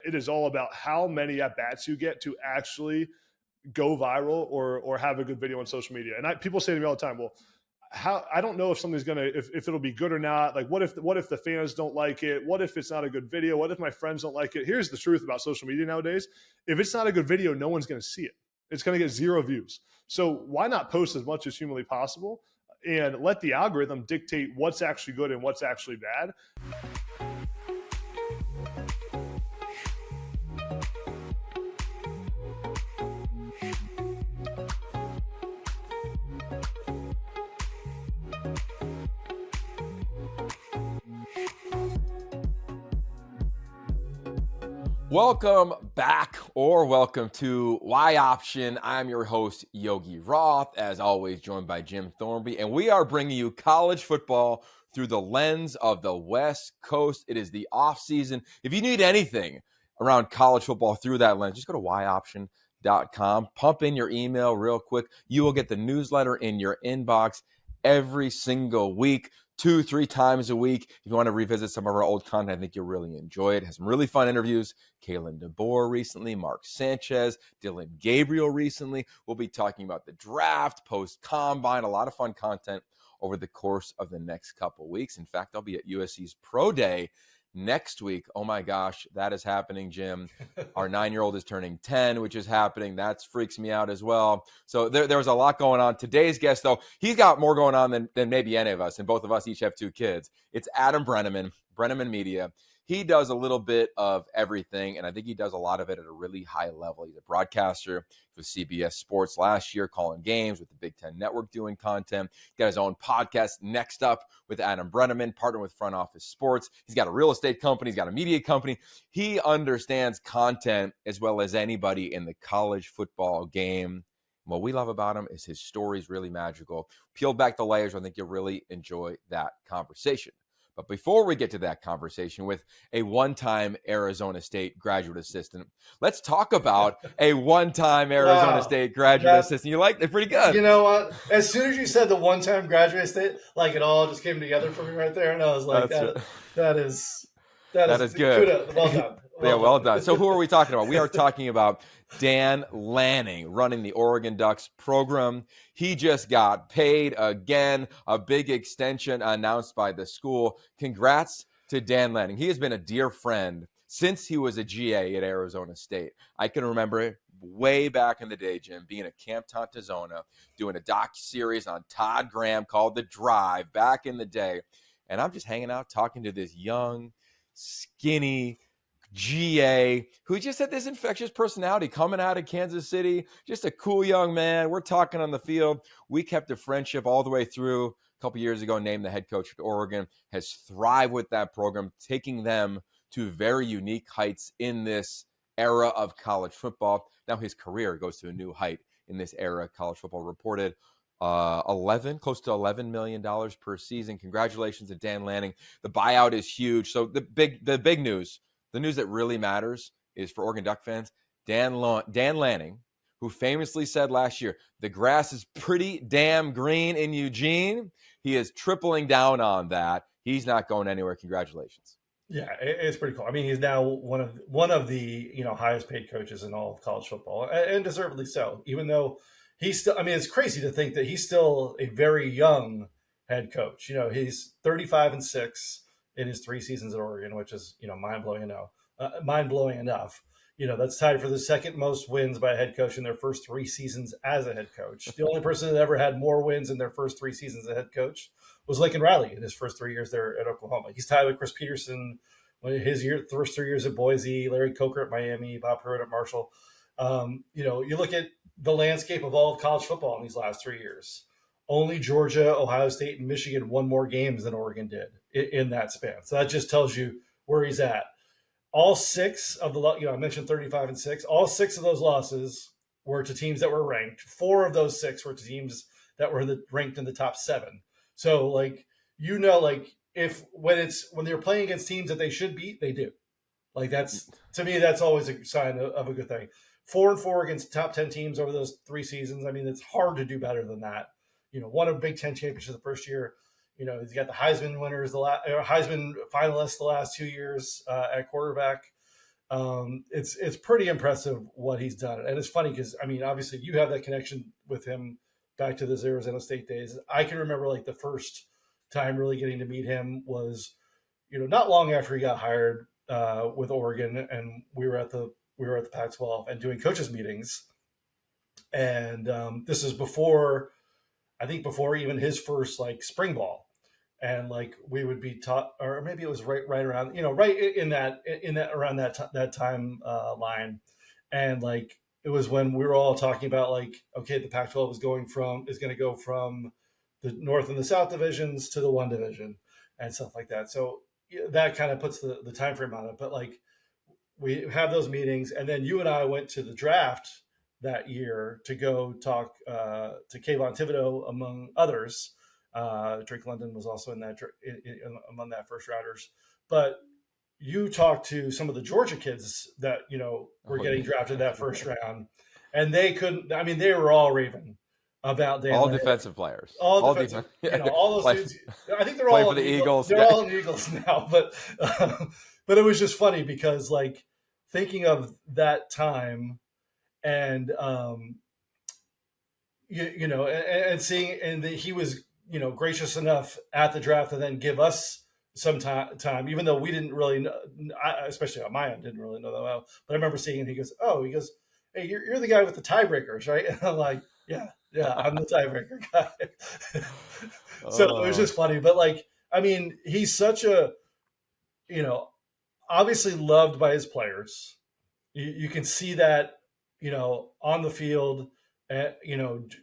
It is all about how many at-bats you get to actually go viral or have a good video on social media. And people say to me all the time, well, how, I don't know if something's gonna, if it'll be good or not. Like, what if the fans don't like it? What if it's not a good video? What if my friends don't like it? Here's the truth about social media nowadays. If it's not a good video, no one's gonna see it. It's gonna get 0 views. So why not post as much as humanly possible and let the algorithm dictate what's actually good and what's actually bad? Welcome back, or welcome to Y Option. I'm your host, Yogi Roth, as always joined by Jim Thornby, and we are bringing you college football through the lens of the West Coast. It is the off season. If you need anything around college football through that lens, just go to yoption.com, pump in your email real quick. You will get the newsletter in your inbox every single week. 2-3 times a week. If you want to revisit some of our old content, I think you'll really enjoy it. It has some really fun interviews. Kalen DeBoer recently, Mark Sanchez, Dylan Gabriel recently. We'll be talking about the draft, post-combine, a lot of fun content over the course of the next couple of weeks. In fact, I'll be at USC's Pro Day next week. Oh my gosh, that is happening, Jim. Our 9-year-old is turning 10, which is happening. That freaks me out as well. So there's a lot going on. Today's guest, though, he's got more going on than maybe any of us, and both of us each have 2 kids. It's Adam Breneman, Breneman Media. He does a little bit of everything, and I think he does a lot of it at a really high level. He's a broadcaster with CBS Sports last year, calling games with the Big Ten Network, doing content. He's got his own podcast, Next Up, with Adam Breneman, partnered with Front Office Sports. He's got a real estate company. He's got a media company. He understands content as well as anybody in the college football game. What we love about him is his story is really magical. Peel back the layers. I think you'll really enjoy that conversation. But before we get to that conversation with a one-time Arizona State graduate assistant, let's talk about a one-time Arizona State graduate assistant. You liked it? Pretty good. You know what? As soon as you said the one-time graduate assistant, like it all just came together for me right there. And I was like, that is good. Kudos. Well done. Well done. So who are we talking about? We are talking about Dan Lanning, running the Oregon Ducks program. He just got paid again, a big extension announced by the school. Congrats to Dan Lanning. He has been a dear friend since he was a GA at Arizona State. I can remember it way back in the day, Jim, being at Camp Tontozona, doing a docu-series on Todd Graham called The Drive back in the day. And I'm just hanging out talking to this young, skinny GA who just had this infectious personality coming out of Kansas City, just a cool young man. We're talking on the field. We kept a friendship all the way through. A couple years ago, named the head coach at Oregon, has thrived with that program, taking them to very unique heights in this era of college football. Now his career goes to a new height in this era. College football reported close to $11 million per season. Congratulations to Dan Lanning. The buyout is huge. So the big news, the news that really matters is for Oregon Duck fans, Dan Lanning, who famously said last year, the grass is pretty damn green in Eugene. He is tripling down on that. He's not going anywhere. Congratulations. Yeah, it's pretty cool. I mean, he's now one of the highest paid coaches in all of college football, and deservedly so. Even though he's still, I mean, it's crazy to think that he's still a very young head coach. He's 35-6 in his 3 seasons at Oregon, which is mind-blowing enough. That's tied for the second most wins by a head coach in their first 3 seasons as a head coach. The only person that ever had more wins in their first 3 seasons as a head coach was Lincoln Riley in his first 3 years there at Oklahoma. He's tied with Chris Peterson when his first 3 years at Boise, Larry Coker at Miami, Bob Pruitt at Marshall. You look at the landscape of all of college football in these last 3 years. Only Georgia, Ohio State, and Michigan won more games than Oregon did in that span. So that just tells you where he's at. All 6 of the, I mentioned 35-6. All 6 of those losses were to teams that were ranked. 4 of those 6 were to teams that were ranked in the top 7. So, if when they're playing against teams that they should beat, they do. That's, to me, that's always a sign of a good thing. 4-4 against top 10 teams over those 3 seasons. I mean, it's hard to do better than that. Won a Big Ten championship the first year. He's got the Heisman winners, Heisman finalists the last 2 years at quarterback. it's pretty impressive what he's done. And it's funny because, I mean, obviously you have that connection with him back to those Arizona State days. I can remember like the first time really getting to meet him was, not long after he got hired with Oregon, and we were at the Pac-12 and doing coaches meetings. And this is before, I think before even his first like spring ball. And like we would be taught, or maybe it was right around, right in that around that time line. And like it was when we were all talking about like, okay, the Pac-12 is going to go from the North and the South divisions to the one division and stuff like that. So that kind of puts the time frame on it. But like we have those meetings, and then you and I went to the draft that year to go talk to Kayvon Thibodeau, among others. Drake London was also in that among that first rounders. But you talked to some of the Georgia kids that were getting drafted that first round, and they couldn't. I mean, they were all raving about Dan all Lanning. defensive players, all defensive. All those dudes. I think they're all for the Eagles. They're all in the Eagles now, but it was just funny because like thinking of that time and and seeing and that he was gracious enough at the draft to then give us some time, even though we didn't really know, especially on my end, didn't really know that well. But I remember seeing it. He goes, hey, you're the guy with the tiebreakers, right? And I'm like, yeah, I'm the tiebreaker guy. So it was just funny. But like, I mean, he's such a, obviously loved by his players. You can see that, on the field,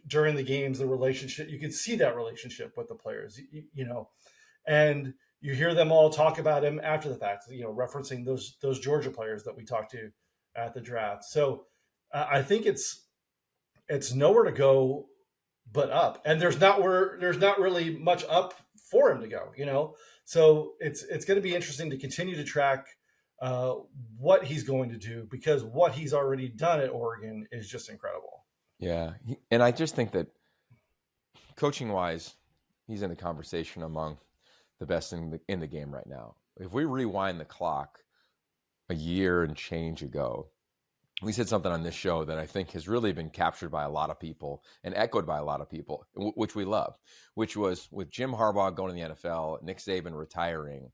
during the games, the relationship, you can see that relationship with the players, and you hear them all talk about him after the fact, referencing those Georgia players that we talked to at the draft. So I think it's nowhere to go but up, and there's not really much up for him to go, so it's going to be interesting to continue to track what he's going to do, because what he's already done at Oregon is just incredible. Yeah. And I just think that coaching wise, he's in the conversation among the best in the game right now. If we rewind the clock a year and change ago, we said something on this show that I think has really been captured by a lot of people and echoed by a lot of people, which we love, which was with Jim Harbaugh going to the NFL, Nick Saban retiring,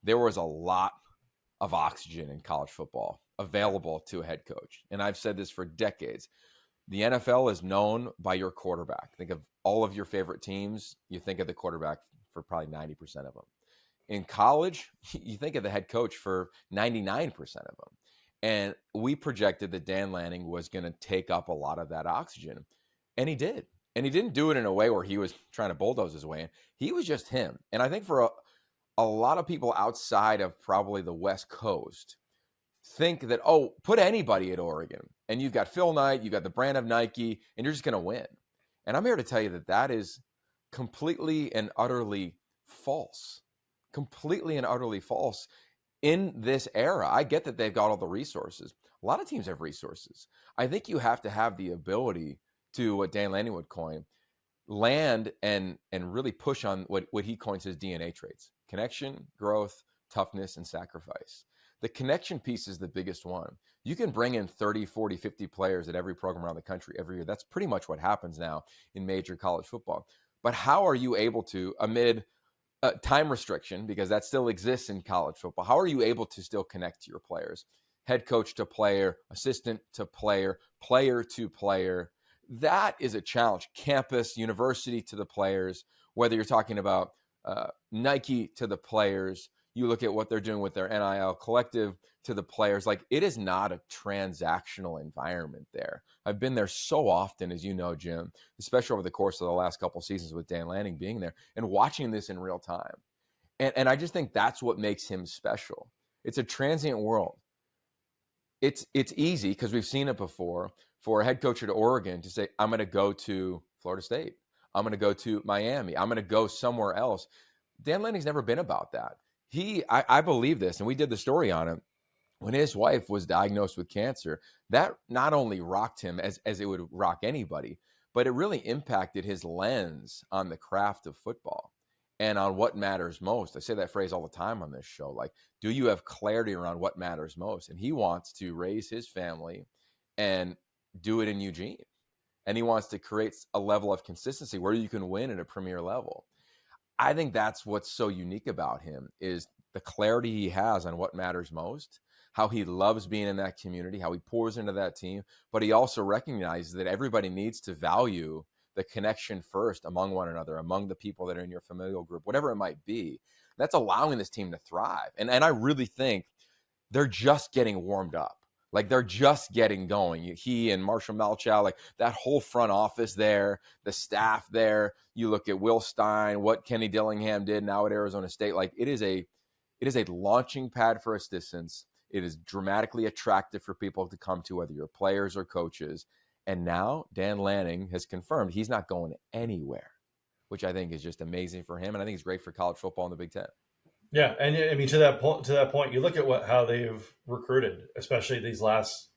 there was a lot of oxygen in college football available to a head coach. And I've said this for decades. The NFL is known by your quarterback. Think of all of your favorite teams. You think of the quarterback for probably 90% of them. In college, you think of the head coach for 99% of them. And we projected that Dan Lanning was going to take up a lot of that oxygen. And he did. And he didn't do it in a way where he was trying to bulldoze his way in. He was just him. And I think for a lot of people outside of probably the West Coast think that, put anybody at Oregon. And you've got Phil Knight, you've got the brand of Nike, and you're just going to win. And I'm here to tell you that is completely and utterly false. Completely and utterly false. In this era, I get that they've got all the resources. A lot of teams have resources. I think you have to have the ability to, what Dan Lanning would coin, land and really push on what he coins his DNA traits: connection, growth, toughness, and sacrifice. The connection piece is the biggest one. You can bring in 30, 40, 50 players at every program around the country every year. That's pretty much what happens now in major college football. But how are you able to, amid time restriction, because that still exists in college football, how are you able to still connect to your players? Head coach to player, assistant to player, player to player. That is a challenge. Campus, university to the players, whether you're talking about Nike to the players, you look at what they're doing with their NIL collective to the players. Like, it is not a transactional environment there. I've been there so often, as you know, Jim, especially over the course of the last couple of seasons with Dan Lanning being there and watching this in real time. And I just think that's what makes him special. It's a transient world. It's easy, because we've seen it before, for a head coach at Oregon to say, I'm going to go to Florida State. I'm going to go to Miami. I'm going to go somewhere else. Dan Lanning's never been about that. I believe this, and we did the story on it. When his wife was diagnosed with cancer, that not only rocked him as it would rock anybody, but it really impacted his lens on the craft of football. and on what matters most. I say that phrase all the time on this show. Like, do you have clarity around what matters most? And he wants to raise his family and do it in Eugene. And he wants to create a level of consistency where you can win at a premier level. I think that's what's so unique about him is the clarity he has on what matters most, how he loves being in that community, how he pours into that team, but he also recognizes that everybody needs to value the connection first among one another, among the people that are in your familial group, whatever it might be. That's allowing this team to thrive. And I really think they're just getting warmed up. Like, they're just getting going. He and Marshall Malchow, like that whole front office there, the staff there. You look at Will Stein, what Kenny Dillingham did now at Arizona State. Like, it is a launching pad for assistants. It is dramatically attractive for people to come to, whether you're players or coaches. And now Dan Lanning has confirmed he's not going anywhere, which I think is just amazing for him. And I think it's great for college football in the Big Ten. Yeah, and I mean, to that point, you look at how they've recruited, especially these last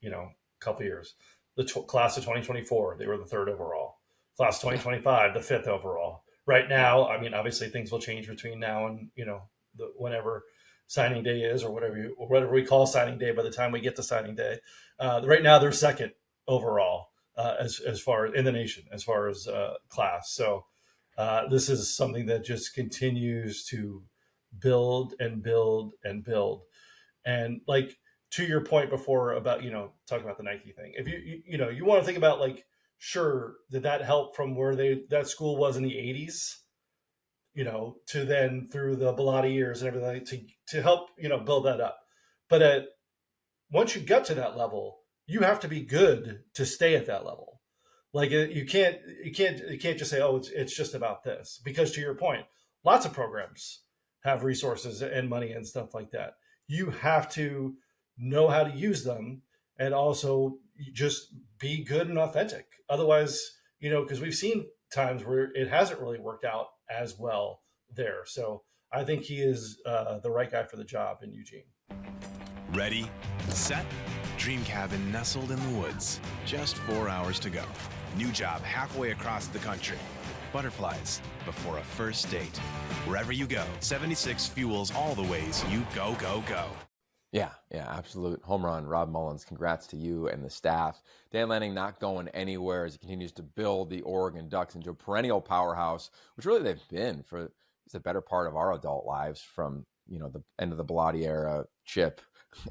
couple years. The class of 2024, they were the 3rd overall. Class of 2025, the 5th overall. Right now, I mean, obviously things will change between now and whenever signing day is, or whatever we call signing day. By the time we get to signing day, right now they're 2nd overall as far in the nation as far as class. So this is something that just continues to build and build and build. And like, to your point before about talking about the Nike thing, if you want to think about, like, sure, did that help from where that school was in the 80s, to then through the Bilotti years and everything to help build that up. But once you get to that level, you have to be good to stay at that level. Like, you can't just say, oh, it's just about this, because to your point, lots of programs have resources and money and stuff like that. You have to know how to use them, and also just be good and authentic. Otherwise, because we've seen times where it hasn't really worked out as well there. So I think he is the right guy for the job in Eugene. Ready, set, dream cabin nestled in the woods. Just 4 hours to go. New job halfway across the country. Butterflies before a first date. Wherever you go, 76 fuels all the ways you go, go, go. Yeah, absolute home run. Rob Mullins, congrats to you and the staff. Dan Lanning not going anywhere as he continues to build the Oregon Ducks into a perennial powerhouse, which really they've been for the better part of our adult lives, from the end of the Bilotti era, Chip,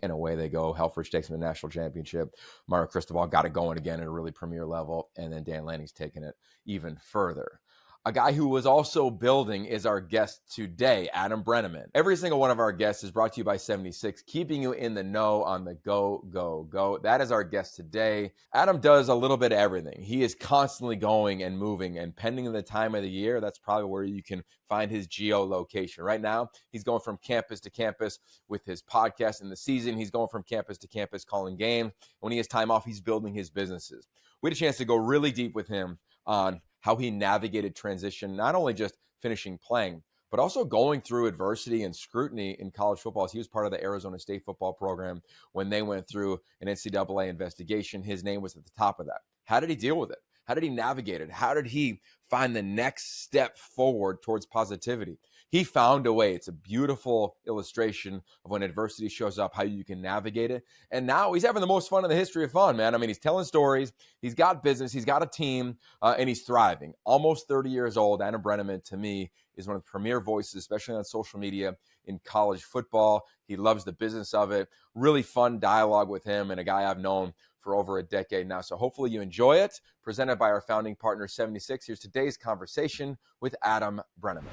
and away they go. Helfrich takes him to the national championship. Mario Cristobal got it going again at a really premier level, and then Dan Lanning's taken it even further. A guy who was also building is our guest today, Adam Breneman. Every single one of our guests is brought to you by 76, keeping you in the know on the go, go, go. That is our guest today. Adam does a little bit of everything. He is constantly going and moving, and pending the time of the year, that's probably where you can find his geolocation. Right now, he's going from campus to campus with his podcast. In the season, he's going from campus to campus calling games. When he has time off, he's building his businesses. We had a chance to go really deep with him on how he navigated transition, not only just finishing playing, but also going through adversity and scrutiny in college football. As he was part of the Arizona State football program when they went through an NCAA investigation. His name was at the top of that. How did he deal with it? How did he navigate it? How did he find the next step forward towards positivity? He found a way. It's a beautiful illustration of when adversity shows up, how you can navigate it. And now he's having the most fun in the history of fun, man. I mean, he's telling stories. He's got business. He's got a team, and he's thriving. Almost 30 years old, Adam Breneman, to me, is one of the premier voices, especially on social media, in college football. He loves the business of it. Really fun dialogue with him, and a guy I've known for over a decade now. So hopefully you enjoy it. Presented by our founding partner, 76. Here's today's conversation with Adam Breneman.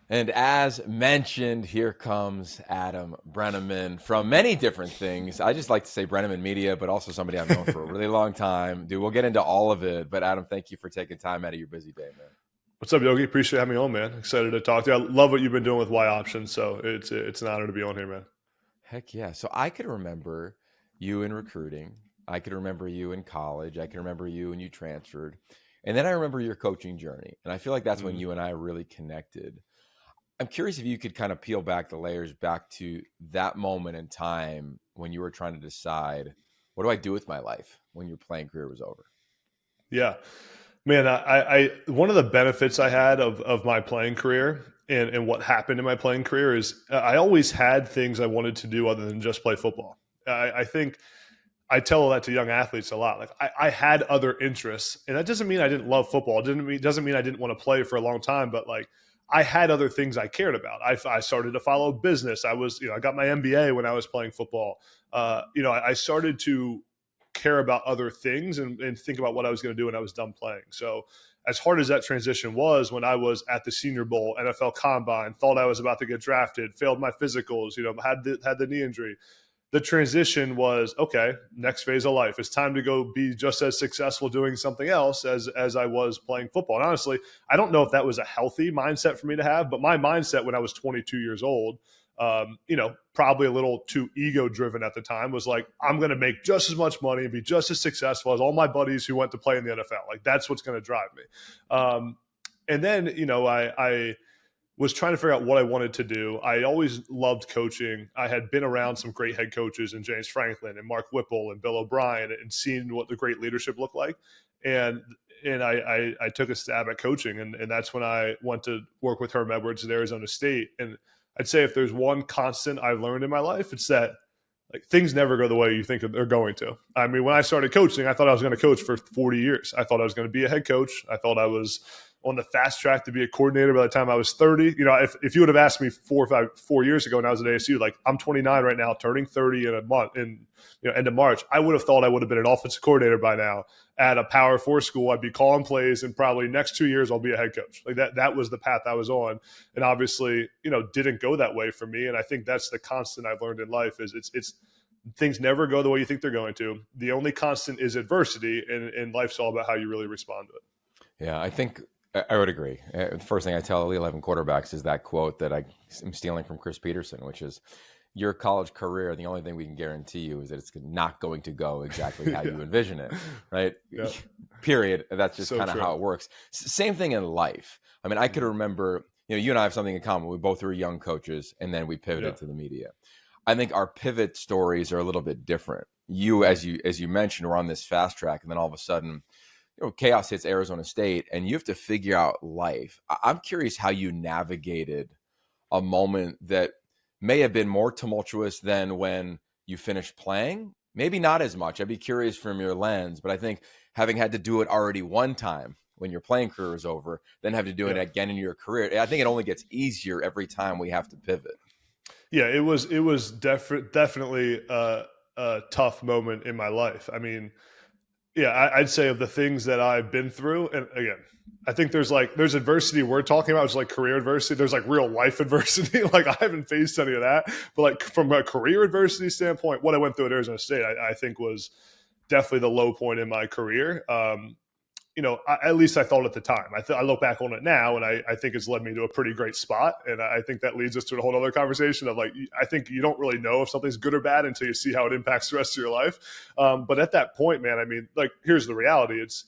And as mentioned, here comes Adam Breneman from many different things. I just like to say Breneman Media, but also somebody I've known for a really long time. Dude, we'll get into all of it. But Adam, thank you for taking time out of your busy day, man. What's up, Yogi? Appreciate having me on, man. Excited to talk to you. I love what you've been doing with Y Options, so it's an honor to be on here, man. Heck yeah. So I could remember you in recruiting. I could remember you in college. I can remember you when you transferred. And then I remember your coaching journey. And I feel like that's when you and I really connected. I'm curious if you could kind of peel back the layers back to that moment in time when you were trying to decide, what do I do with my life when your playing career was over? Yeah, man, I one of the benefits I had of my playing career and what happened in my playing career is I always had things I wanted to do other than just play football. I think I tell that to young athletes a lot. Like I had other interests, and that doesn't mean I didn't love football. It doesn't mean I didn't want to play for a long time, but like I had other things I cared about. I started to follow business. I got my MBA when I was playing football. I started to care about other things and think about what I was going to do when I was done playing. So as hard as that transition was, when I was at the Senior Bowl, NFL Combine, thought I was about to get drafted, failed my physicals, had the knee injury. The transition was, okay, next phase of life. It's time to go be just as successful doing something else as I was playing football. And honestly, I don't know if that was a healthy mindset for me to have, but my mindset when I was 22 years old, probably a little too ego driven at the time, was like, I'm going to make just as much money and be just as successful as all my buddies who went to play in the NFL. Like that's what's going to drive me. And then, I was trying to figure out what I wanted to do. I always loved coaching. I had been around some great head coaches in James Franklin and Mark Whipple and Bill O'Brien and seen what the great leadership looked like. And I took a stab at coaching. And that's when I went to work with Herm Edwards at Arizona State. And I'd say if there's one constant I've learned in my life, it's that like things never go the way you think they're going to. I mean, when I started coaching, I thought I was going to coach for 40 years. I thought I was going to be a head coach. I thought I was on the fast track to be a coordinator by the time I was 30. If you would have asked me 4 years ago when I was at ASU, like I'm 29 right now, turning 30 in a month, end of March, I would have thought I would have been an offensive coordinator by now at a Power 4 school. I'd be calling plays, and probably next 2 years I'll be a head coach. Like that was the path I was on, and obviously, didn't go that way for me. And I think that's the constant I've learned in life is it's things never go the way you think they're going to. The only constant is adversity, and life's all about how you really respond to it. Yeah, I think I would agree. The first thing I tell Elite 11 quarterbacks is that quote that I'm stealing from Chris Peterson, which is, your college career, the only thing we can guarantee you is that it's not going to go exactly how you envision it, right? Yeah. Period. That's just So kind of true. how it works. Same thing in life. I mean, I could remember, you and I have something in common. We both were young coaches, and then we pivoted to the media. I think our pivot stories are a little bit different. You, as you mentioned, were on this fast track, and then all of a sudden, chaos hits Arizona State, and you have to figure out life. I'm curious how you navigated a moment that may have been more tumultuous than when you finished playing. Maybe not as much. I'd be curious from your lens, but I think having had to do it already one time when your playing career is over, then have to do it again in your career, I think it only gets easier every time we have to pivot. Yeah, it was definitely a tough moment in my life. I mean, I'd say of the things that I've been through, and again, I think there's adversity we're talking about, which is like career adversity. There's like real life adversity. Like I haven't faced any of that, but like from a career adversity standpoint, what I went through at Arizona State, I think was definitely the low point in my career. At least I thought at the time. I look back on it now, and I think it's led me to a pretty great spot. And I think that leads us to a whole other conversation of like, I think you don't really know if something's good or bad until you see how it impacts the rest of your life. But at that point, man, I mean, like, here's the reality. It's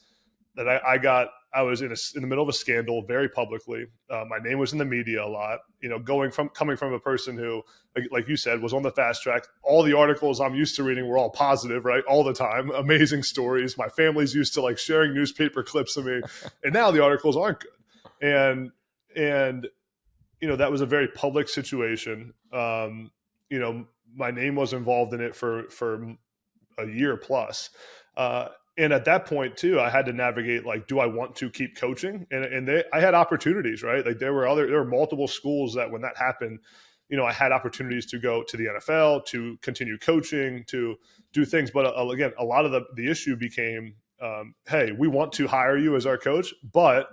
that I was in the middle of a scandal very publicly. My name was in the media a lot, coming from a person who, like you said, was on the fast track. All the articles I'm used to reading were all positive, right? All the time. Amazing stories. My family's used to like sharing newspaper clips of me. And now the articles aren't good. And that was a very public situation. My name was involved in it for a year plus. And at that point too, I had to navigate, like, do I want to keep coaching? And I had opportunities, right? Like there were multiple schools that when that happened, I had opportunities to go to the NFL, to continue coaching, to do things. But again, a lot of the issue became, hey, we want to hire you as our coach, but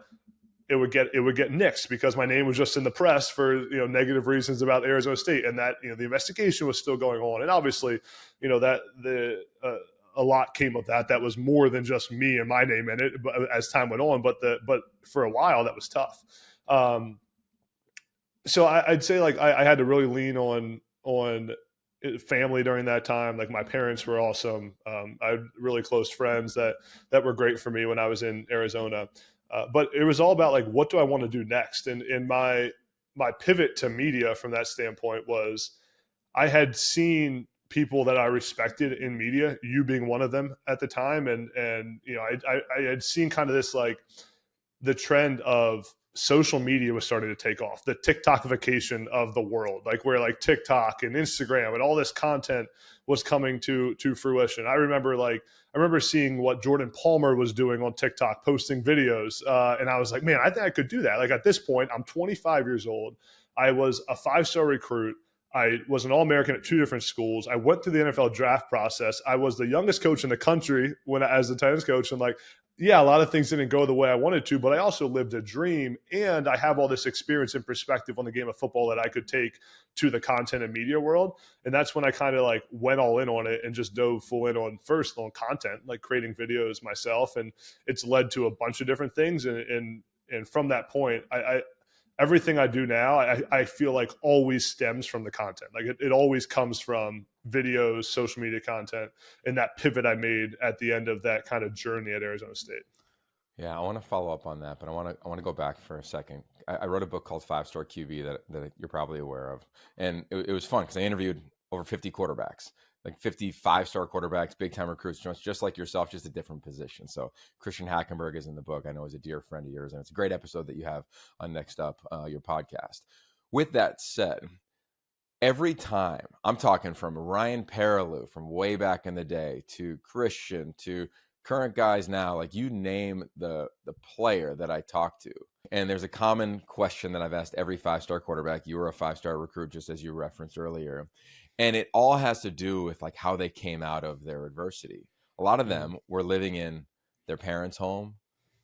it would get nixed because my name was just in the press for negative reasons about Arizona State, and that the investigation was still going on. And obviously, a lot came of that. That was more than just me and my name in it as time went on. But for a while that was tough. So I'd say like I had to really lean on family during that time. Like my parents were awesome. I had really close friends that were great for me when I was in Arizona. But it was all about like, what do I want to do next? And my pivot to media from that standpoint was I had seen people that I respected in media, you being one of them at the time. And I had seen kind of this, like the trend of social media was starting to take off, the TikTokification of the world, like where like TikTok and Instagram and all this content was coming to fruition. I remember seeing what Jordan Palmer was doing on TikTok, posting videos. And I was like, man, I think I could do that. Like at this point, I'm 25 years old. I was a 5-star recruit. I was an All-American at 2 different schools. I went through the NFL draft process. I was the youngest coach in the country as the tight ends coach. And like, yeah, a lot of things didn't go the way I wanted to, but I also lived a dream, and I have all this experience and perspective on the game of football that I could take to the content and media world. And that's when I kind of like went all in on it and just dove full in on content, like creating videos myself. And it's led to a bunch of different things. And from that point, everything I do now, I feel like always stems from the content. Like it always comes from videos, social media content, and that pivot I made at the end of that kind of journey at Arizona State. Yeah, I want to follow up on that, but I want to go back for a second. I wrote a book called 5-Star QB that you're probably aware of, and it was fun because I interviewed over 50 quarterbacks, like 50 5-star quarterbacks, big time recruits, just like yourself, just a different position. So Christian Hackenberg is in the book. I know he's a dear friend of yours, and it's a great episode that you have on Next Up, your podcast. With that said, every time, I'm talking from Ryan Paralleau from way back in the day to Christian to current guys now, like you name the player that I talk to. And there's a common question that I've asked every 5-star quarterback. You were a 5-star recruit, just as you referenced earlier. And it all has to do with like how they came out of their adversity. A lot of them were living in their parents' home.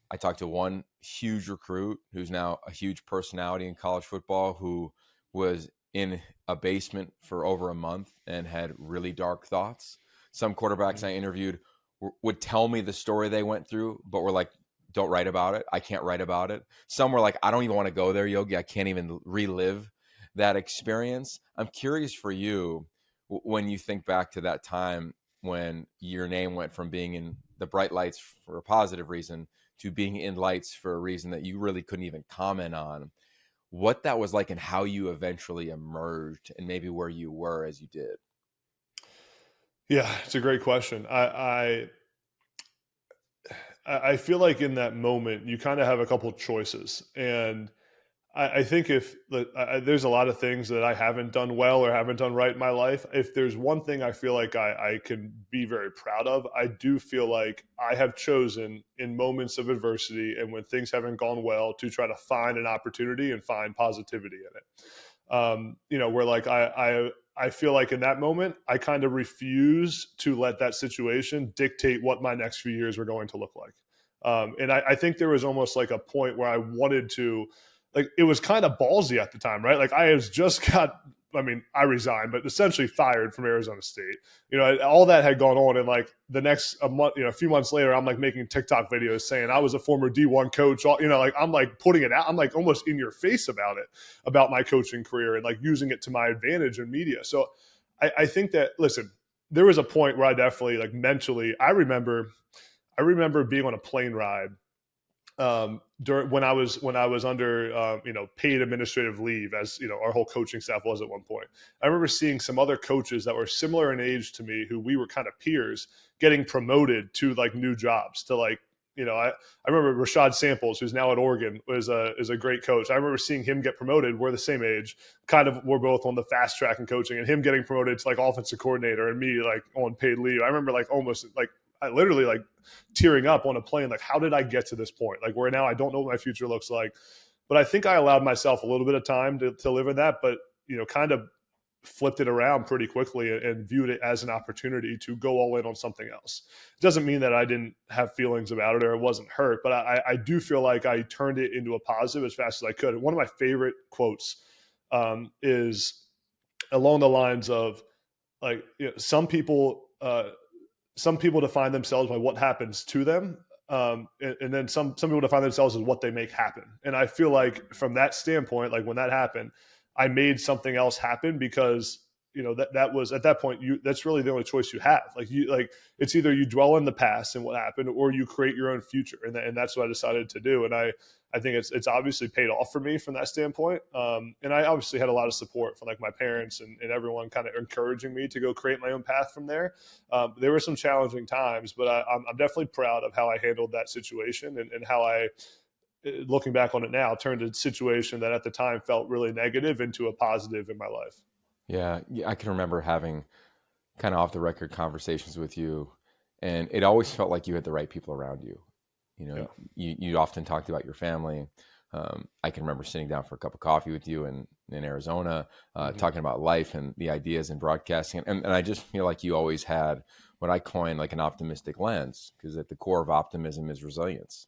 I talked to one huge recruit who's now a huge personality in college football who was in a basement for over a month and had really dark thoughts. Some quarterbacks I interviewed would tell me the story they went through, but were like, don't write about it. I can't write about it. Some were like, I don't even want to go there, Yogi. I can't even relive that experience. I'm curious for you, when you think back to that time when your name went from being in the bright lights for a positive reason to being in lights for a reason that you really couldn't even comment on, what that was like and how you eventually emerged and maybe where you were as you did. Yeah, it's a great question. I feel like in that moment, you kind of have a couple choices. And I think there's a lot of things that I haven't done well or haven't done right in my life. If there's one thing I feel like I can be very proud of, I do feel like I have chosen in moments of adversity and when things haven't gone well to try to find an opportunity and find positivity in it. Where like I feel like in that moment, I kind of refuse to let that situation dictate what my next few years were going to look like. And I think there was almost like a point where I wanted to, like, it was kind of ballsy at the time, right? Like I resigned, but essentially fired from Arizona State. All that had gone on, and like the next a few months later, I'm like making TikTok videos saying I was a former D1 coach. Like I'm like putting it out. I'm like almost in your face about my coaching career and like using it to my advantage in media. So I think that, listen, there was a point where I definitely like mentally, I remember being on a plane ride when I was under paid administrative leave, as our whole coaching staff was at one point. I remember seeing some other coaches that were similar in age to me, who we were kind of peers, getting promoted to like new jobs. To like, I remember Rashad Samples, who's now at Oregon, is a great coach. I remember seeing him get promoted. We're the same age, kind of. We're both on the fast track in coaching, and him getting promoted to like offensive coordinator, and me like on paid leave. I remember like almost like I literally like tearing up on a plane. Like, how did I get to this point? Like, where now I don't know what my future looks like. But I think I allowed myself a little bit of time to live in that, but, kind of flipped it around pretty quickly and viewed it as an opportunity to go all in on something else. It doesn't mean that I didn't have feelings about it or it wasn't hurt, but I do feel like I turned it into a positive as fast as I could. One of my favorite quotes is along the lines of like, some people define themselves by what happens to them. And then some people define themselves as what they make happen. And I feel like from that standpoint, like when that happened, I made something else happen because, that was at that point, that's really the only choice you have. Like it's either you dwell in the past and what happened, or you create your own future. And that's what I decided to do. And I think it's obviously paid off for me from that standpoint. And I obviously had a lot of support from like my parents and everyone kind of encouraging me to go create my own path from there. There were some challenging times, but I'm definitely proud of how I handled that situation and how I looking back on it now, turned a situation that at the time felt really negative into a positive in my life. Yeah, I can remember having kind of off the record conversations with you, and it always felt like you had the right people around you. You know, you often talked about your family. I can remember sitting down for a cup of coffee with you in Arizona, talking about life and the ideas in broadcasting. And I just feel like you always had what I coin like an optimistic lens, because at the core of optimism is resilience.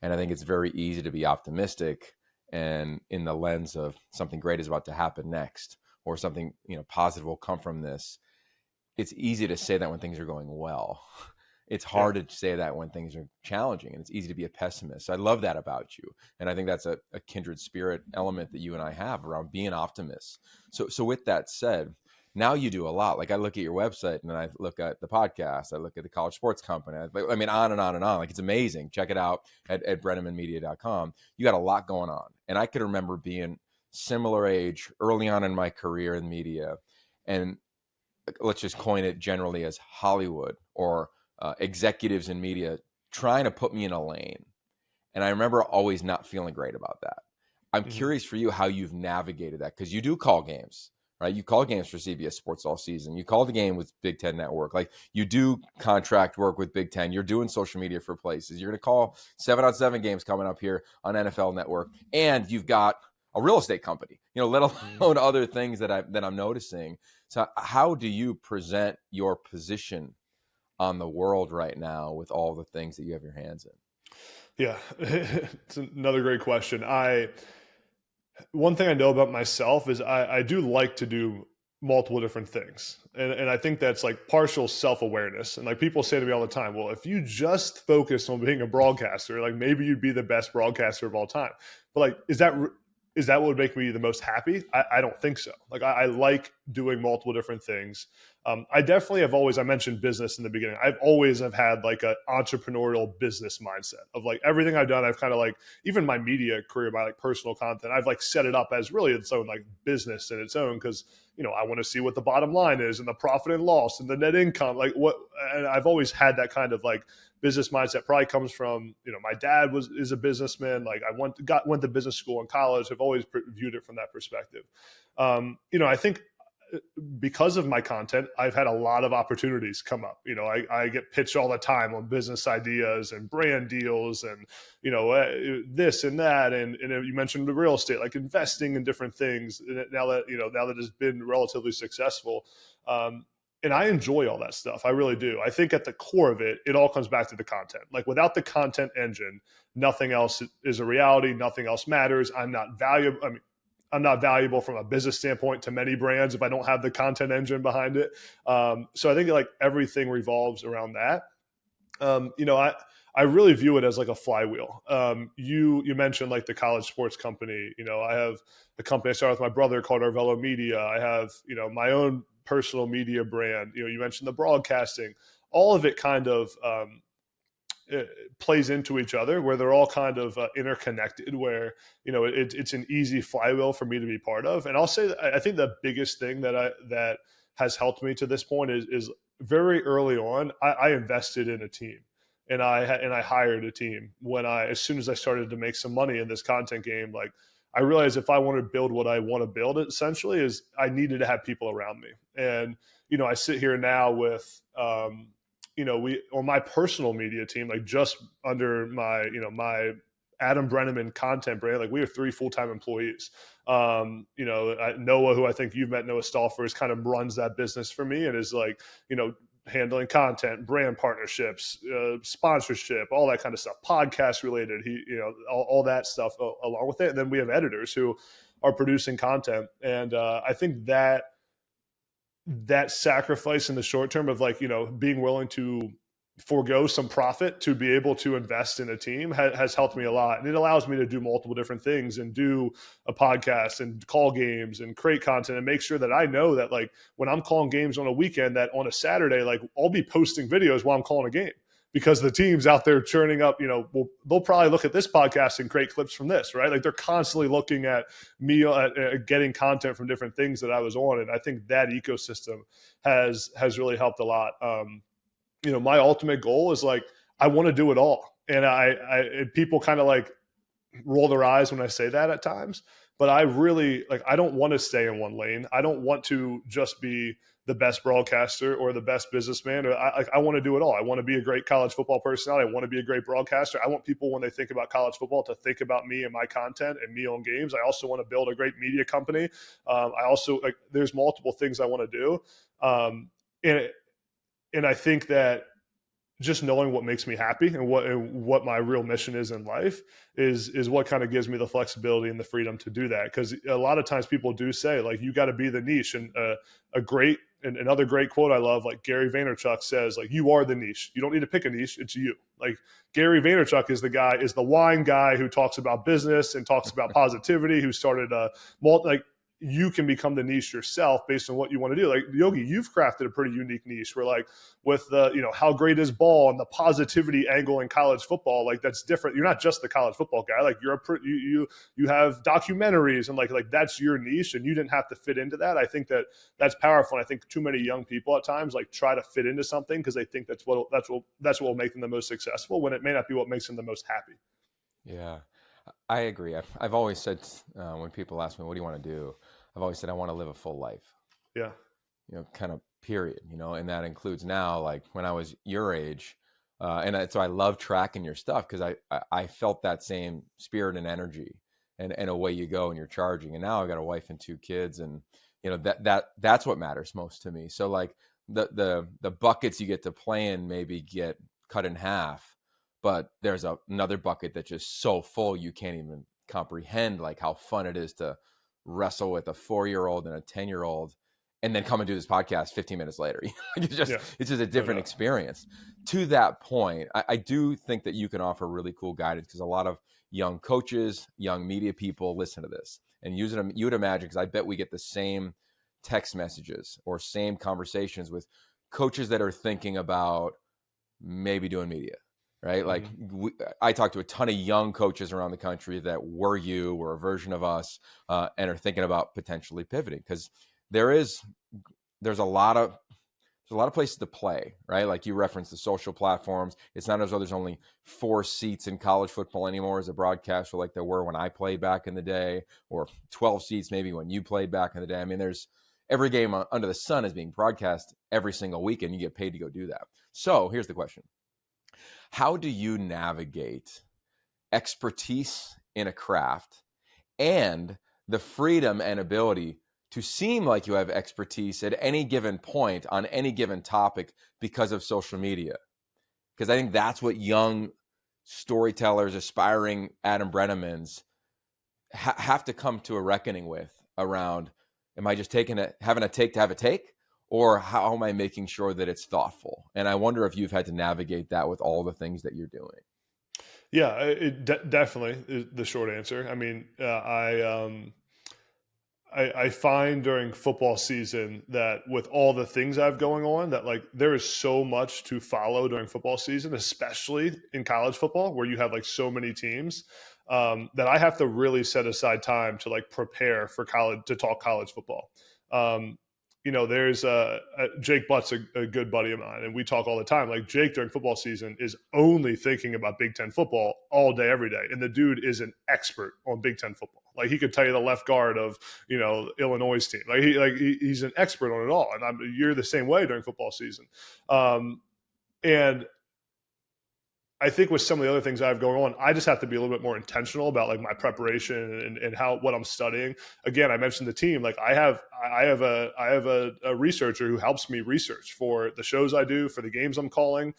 And I think it's very easy to be optimistic and in the lens of something great is about to happen next, or something, positive will come from this. It's easy to say that when things are going well. It's hard to say that when things are challenging, and it's easy to be a pessimist. So I love that about you. And I think that's a kindred spirit element that you and I have around being optimists. So with that said, now you do a lot. Like I look at your website and then I look at the podcast, I look at the College Sports Company. I mean, on and on and on. Like it's amazing. Check it out at brenemanmedia.com. You got a lot going on. And I could remember being similar age early on in my career in media. And let's just coin it generally as Hollywood or executives in media trying to put me in a lane. And I remember always not feeling great about that. I'm curious for you how you've navigated that, because you do call games, right? You call games for CBS Sports all season. You call the game with Big Ten Network. Like you do contract work with Big Ten. You're doing social media for places. You're going to call 7-on-7 games coming up here on NFL Network. And you've got a real estate company, let alone other things that I'm noticing. So how do you present your position on the world right now with all the things that you have your hands in? Yeah, it's another great question. One thing I know about myself is I do like to do multiple different things. And I think that's like partial self-awareness. And like people say to me all the time, well, if you just focus on being a broadcaster, like maybe you'd be the best broadcaster of all time. But like, is that what would make me the most happy? I don't think so. Like I like doing multiple different things. I definitely have always, I mentioned business in the beginning. I've always have had like an entrepreneurial business mindset of like everything I've done. I've kind of like, even my media career, my like personal content, I've like set it up as really its own like business in its own. Cause I want to see what the bottom line is and the profit and loss and the net income, and I've always had that kind of like business mindset. Probably comes from, my dad is a businessman. Like I went to business school in college. I've always viewed it from that perspective. I think because of my content, I've had a lot of opportunities come up. I get pitched all the time on business ideas and brand deals and, this and that. And you mentioned the real estate, like investing in different things now that it's been relatively successful. And I enjoy all that stuff. I really do. I think at the core of it, it all comes back to the content. Like without the content engine, nothing else is a reality. Nothing else matters. I'm not valuable from a business standpoint to many brands if I don't have the content engine behind it. So I think like everything revolves around that. I really view it as like a flywheel. You mentioned like the College Sports Company. I have a company I started with my brother called Arvello Media. I have, my own personal media brand. You mentioned the broadcasting. All of it kind of it plays into each other, where they're all kind of interconnected, where it's an easy flywheel for me to be part of. And I'll say that I think the biggest thing that has helped me to this point is very early on I invested in a team, and I hired a team as soon as I started to make some money in this content game. Like I realized if I want to build what I want to build, essentially is I needed to have people around me. And I sit here now with we on my personal media team, like just under my my Adam Breneman content brand, like we have 3 full-time employees. Noah, who I think you've met, Noah Stauffer, kind of runs that business for me and is like handling content, brand partnerships, sponsorship, all that kind of stuff, podcast related. All that stuff along with it. And then we have editors who are producing content, and I think that sacrifice in the short term of like, being willing to forego some profit to be able to invest in a team has helped me a lot. And it allows me to do multiple different things and do a podcast and call games and create content and make sure that I know that like when I'm calling games on a weekend, that on a Saturday, like I'll be posting videos while I'm calling a game. Because the team's out there churning up, they'll probably look at this podcast and create clips from this, right? Like they're constantly looking at me, getting content from different things that I was on. And I think that ecosystem has really helped a lot. My ultimate goal is like, I want to do it all. And people kind of like roll their eyes when I say that at times. But I really I don't want to stay in one lane. I don't want to just be the best broadcaster or the best businessman. I want to do it all. I want to be a great college football personality. I want to be a great broadcaster. I want people, when they think about college football, to think about me and my content and me on games. I also want to build a great media company. I also there's multiple things I want to do. And I think that just knowing what makes me happy and what my real mission is in life is what kind of gives me the flexibility and the freedom to do that. Because a lot of times people do say, like, you got to be the niche. And another great quote I love, like Gary Vaynerchuk says, like, you are the niche. You don't need to pick a niche. It's you. Like, Gary Vaynerchuk is the wine guy who talks about business and talks about positivity, who started you can become the niche yourself based on what you want to do. Like, Yogi, you've crafted a pretty unique niche where, like, with the, how great is ball and the positivity angle in college football, like, that's different. You're not just the college football guy. Like, you have documentaries and like that's your niche, and you didn't have to fit into that. I think that's powerful. And I think too many young people at times like try to fit into something because they think that's what will make them the most successful, when it may not be what makes them the most happy. Yeah. I agree. I've always said, when people ask me, what do you want to do? I've always said, I want to live a full life. Yeah. Kind of period, and that includes now, like when I was your age. So I love tracking your stuff because I felt that same spirit and energy and away you go and you're charging. And now I've got a wife and 2 kids, and, that's what matters most to me. So like the buckets you get to play in maybe get cut in half. But there's another bucket that's just so full you can't even comprehend, like, how fun it is to wrestle with a 4-year-old and a 10-year-old, and then come and do this podcast 15 minutes later. It's just a different experience. To that point, I do think that you can offer really cool guidance, because a lot of young coaches, young media people listen to this and use it. You would imagine, because I bet we get the same text messages or same conversations with coaches that are thinking about maybe doing media. Right? Like, I talk to a ton of young coaches around the country that were a version of us, and are thinking about potentially pivoting, because there's a lot of places to play, right? Like, you referenced the social platforms. It's not as though there's only 4 seats in college football anymore as a broadcaster, like there were when I played back in the day, or 12 seats maybe when you played back in the day. I mean, there's every game under the sun is being broadcast every single week, and you get paid to go do that. So here's the question. How do you navigate expertise in a craft and the freedom and ability to seem like you have expertise at any given point on any given topic because of social media? Because I think that's what young storytellers, aspiring Adam Brenemans, have to come to a reckoning with around, am I just having a take to have a take? Or how am I making sure that it's thoughtful? And I wonder if you've had to navigate that with all the things that you're doing. Yeah, definitely is the short answer. I mean, I find during football season that with all the things I have going on, that like there is so much to follow during football season, especially in college football, where you have like so many teams, that I have to really set aside time to like prepare for to talk college football. There's Jake Butt's a good buddy of mine, and we talk all the time. Like, Jake during football season is only thinking about Big Ten football all day, every day. And the dude is an expert on Big Ten football. Like, he could tell you the left guard of, Illinois' team. He's an expert on it all. And you're the same way during football season. And I think with some of the other things I have going on, I just have to be a little bit more intentional about like my preparation and what I'm studying. Again, I mentioned the team. Like, I have a researcher who helps me research for the shows I do, for the games I'm calling.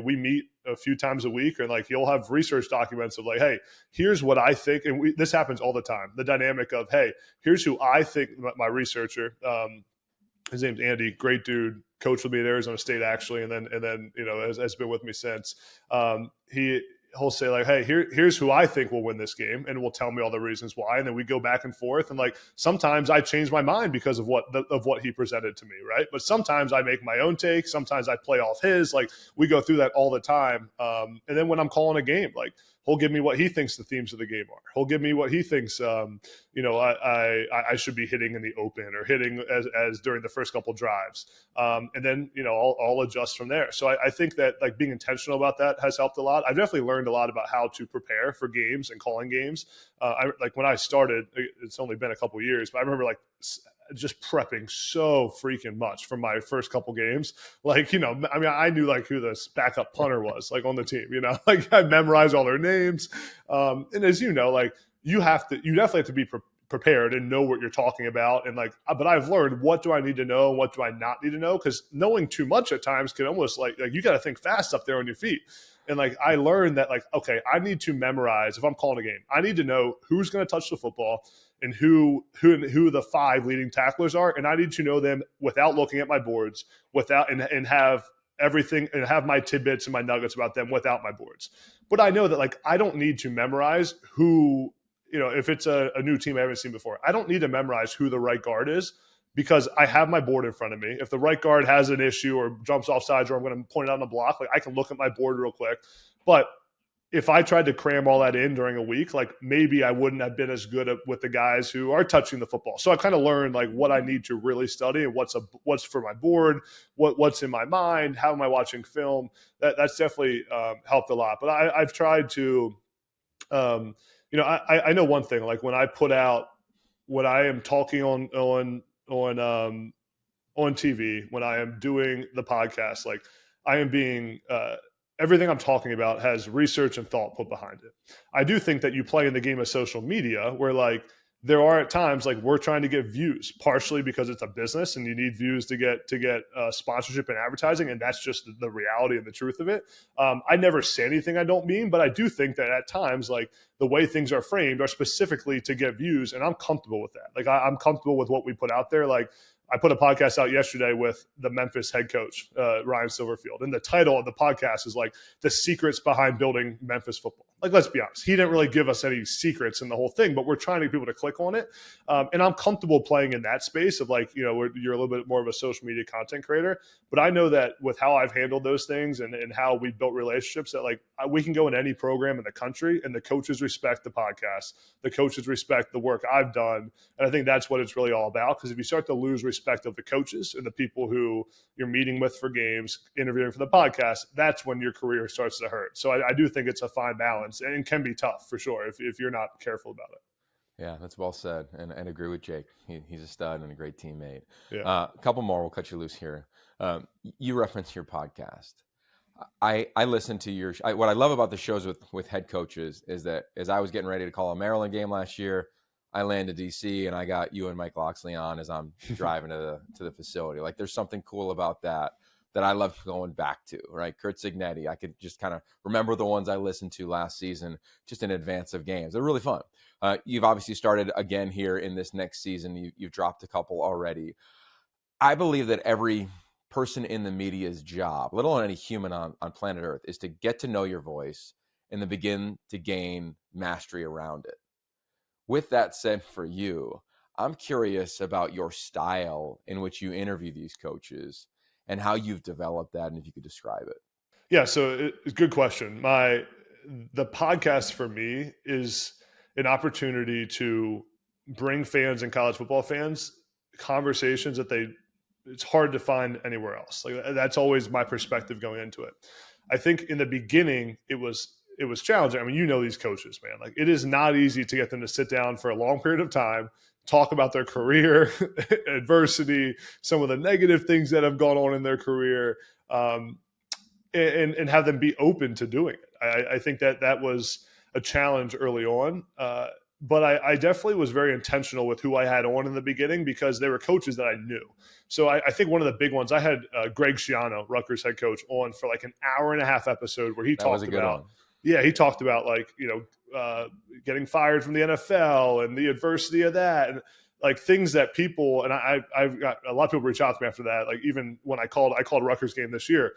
We meet a few times a week, and like he'll have research documents of like, hey, here's what I think, and this happens all the time. The dynamic of, hey, here's who I think, my researcher. His name's Andy, great dude, coached with me at Arizona State actually, and then has been with me since. He'll say like, hey, here's who I think will win this game, and will tell me all the reasons why, and then we go back and forth, and like sometimes I change my mind because of what he presented to me, right? But sometimes I make my own take, sometimes I play off his. Like, we go through that all the time, and then when I'm calling a game, like He'll give me what he thinks the themes of the game are. He'll give me what he thinks, I should be hitting in the open or hitting as during the first couple drives. And then, I'll adjust from there. So I think that like being intentional about that has helped a lot. I've definitely learned a lot about how to prepare for games and calling games. Like when I started, it's only been a couple years, but I remember like just prepping so freaking much for my first couple games. Like, I knew like who the backup punter was like on the team, like I memorized all their names. And as like you definitely have to be prepared and know what you're talking about. And like, but I've learned what do I need to know and what do I not need to know? Because knowing too much at times can almost like you got to think fast up there on your feet. And like, I learned that like, okay, I need to memorize if I'm calling a game, I need to know who's going to touch the football and who the 5 leading tacklers are. And I need to know them without looking at my boards, and have everything and have my tidbits and my nuggets about them without my boards. But I know that like, I don't need to memorize who, if it's a new team I haven't seen before, I don't need to memorize who the right guard is because I have my board in front of me. If the right guard has an issue or jumps off sides or I'm going to point it out on the block, like I can look at my board real quick. But if I tried to cram all that in during a week, like maybe I wouldn't have been as good with the guys who are touching the football. So I kind of learned like what I need to really study and what's for my board, what's in my mind, how am I watching film. That's definitely helped a lot. But I've tried to, I know one thing, like when I am talking on TV, when I am doing the podcast, like I am being, everything I'm talking about has research and thought put behind it. I do think that you play in the game of social media where like there are at times like we're trying to get views, partially because it's a business and you need views to get sponsorship and advertising. And that's just the reality and the truth of it. I never say anything I don't mean, but I do think that at times like the way things are framed are specifically to get views. And I'm comfortable with that. Like I'm comfortable with what we put out there. Like I put a podcast out yesterday with the Memphis head coach, Ryan Silverfield. And the title of the podcast is like the secrets behind building Memphis football. Like, let's be honest. He didn't really give us any secrets in the whole thing, but we're trying to get people to click on it. And I'm comfortable playing in that space of like, you're a little bit more of a social media content creator. But I know that with how I've handled those things and how we built relationships that like we can go in any program in the country and the coaches respect the podcast. The coaches respect the work I've done. And I think that's what it's really all about. Because if you start to lose respect of the coaches and the people who you're meeting with for games, interviewing for the podcast, that's when your career starts to hurt. So I do think it's a fine balance and can be tough for sure if you're not careful about it. Yeah, that's well said. And agree with Jake. He's a stud and a great teammate. Yeah. A couple more. We'll cut you loose here. You reference your podcast. I listen to what I love about the shows with head coaches is that as I was getting ready to call a Maryland game last year, I landed DC and I got you and Mike Loxley on as I'm driving to the facility. Like there's something cool about that I love going back to, right? Kurt Signetti, I could just kind of remember the ones I listened to last season just in advance of games. They're really fun. You've obviously started again here in this next season. You've dropped a couple already. I believe that every person in the media's job, let alone any human on planet Earth, is to get to know your voice and then begin to gain mastery around it. With that said, for you, I'm curious about your style in which you interview these coaches and how you've developed that, and if you could describe it. Yeah, so it's a good question. The podcast for me is an opportunity to bring fans and college football fans conversations that it's hard to find anywhere else. Like that's always my perspective going into it. I think in the beginning it was challenging. I mean, these coaches, man, like it is not easy to get them to sit down for a long period of time, talk about their career, adversity, some of the negative things that have gone on in their career, and have them be open to doing it. I think that was a challenge early on. But I definitely was very intentional with who I had on in the beginning because they were coaches that I knew. So I think one of the big ones, I had Greg Schiano, Rutgers head coach, on for like an hour-and-a-half episode where he talked about – yeah, he talked about like, getting fired from the NFL and the adversity of that and like things that people, and I've got a lot of people reach out to me after that. Like even when I called Rutgers game this year,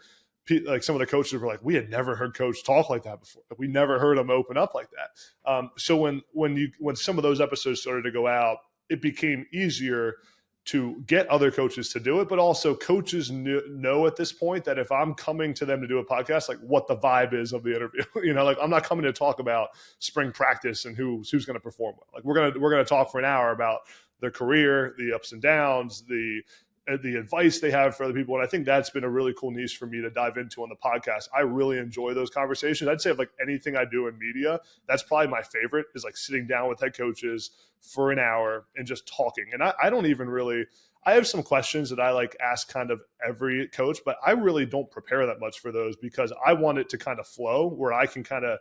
like some of the coaches were like, we had never heard coach talk like that before. Like, we never heard him open up like that. So when some of those episodes started to go out, it became easier to get other coaches to do it, but also coaches know at this point that if I'm coming to them to do a podcast, like what the vibe is of the interview, like I'm not coming to talk about spring practice and who's going to perform well. Like we're going to talk for an hour about their career, the ups and downs, the advice they have for other people. And I think that's been a really cool niche for me to dive into on the podcast. I really enjoy those conversations. I'd say of like anything I do in media, that's probably my favorite, is like sitting down with head coaches for an hour and just talking. And I don't even really, I have some questions that I like ask kind of every coach, but I really don't prepare that much for those because I want it to kind of flow where I can kind of,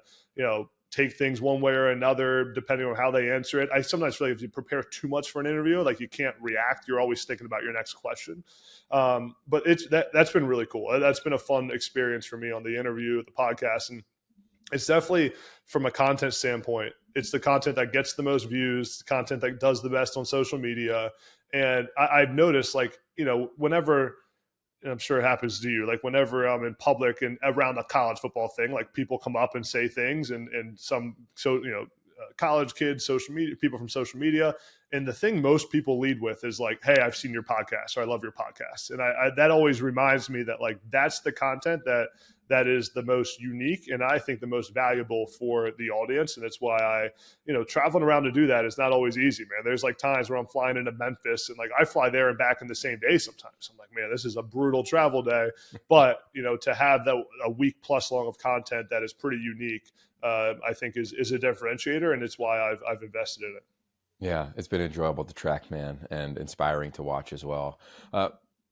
take things one way or another, depending on how they answer it. I sometimes feel like if you prepare too much for an interview, like you can't react. You're always thinking about your next question. But that's been really cool. That's been a fun experience for me on the interview, the podcast. And it's definitely from a content standpoint, it's the content that gets the most views, the content that does the best on social media. And I've noticed whenever, and I'm sure it happens to you, like whenever I'm in public and around the college football thing, like people come up and say things and college kids, social media, people from social media. And the thing most people lead with is like, hey, I've seen your podcast, or I love your podcast. And I that always reminds me that like, that's the content that is the most unique and I think the most valuable for the audience. And that's why traveling around to do that is not always easy, man. There's like times where I'm flying into Memphis and like I fly there and back in the same day sometimes. I'm like, man, this is a brutal travel day. But, to have a week plus long of content that is pretty unique, I think is a differentiator. And it's why I've invested in it. Yeah, it's been enjoyable to track, man, and inspiring to watch as well.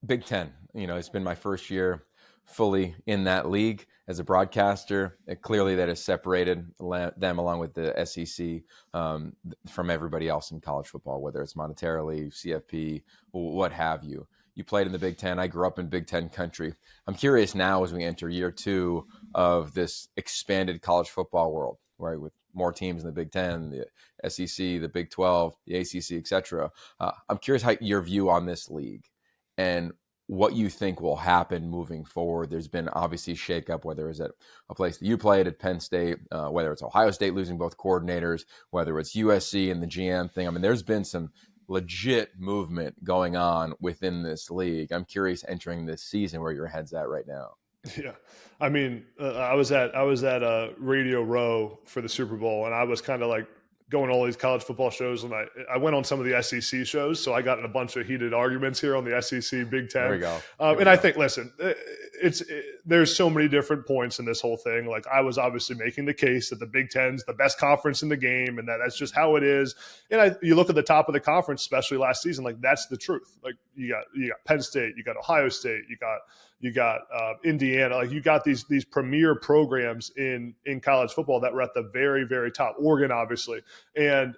Big Ten, it's been my first year fully in that league as a broadcaster. Clearly that has separated them along with the SEC from everybody else in college football, whether it's monetarily, CFP, what have you. You played in the Big Ten. I grew up in Big Ten country. I'm curious now as we enter year 2 of this expanded college football world, right, with more teams in the Big Ten, the SEC, the Big 12, the ACC, etc. I'm curious how your view on this league and what you think will happen moving forward. There's been obviously shakeup, whether it's at a place that you played at Penn State, whether it's Ohio State losing both coordinators, whether it's USC and the GM thing. I mean, there's been some legit movement going on within this league. I'm curious entering this season where your head's at right now. Yeah. I mean, I was at Radio Row for the Super Bowl, and I was kind of like going to all these college football shows, and I went on some of the SEC shows, so I got in a bunch of heated arguments here on the SEC Big Ten. There we go. I think, listen, there's so many different points in this whole thing. Like I was obviously making the case that the Big Ten's the best conference in the game, and that's just how it is. And you look at the top of the conference, especially last season, like that's the truth. Like you got Penn State, you got Ohio State, you got Indiana, like you got these premier programs in college football that were at the very, very top. Oregon, obviously, and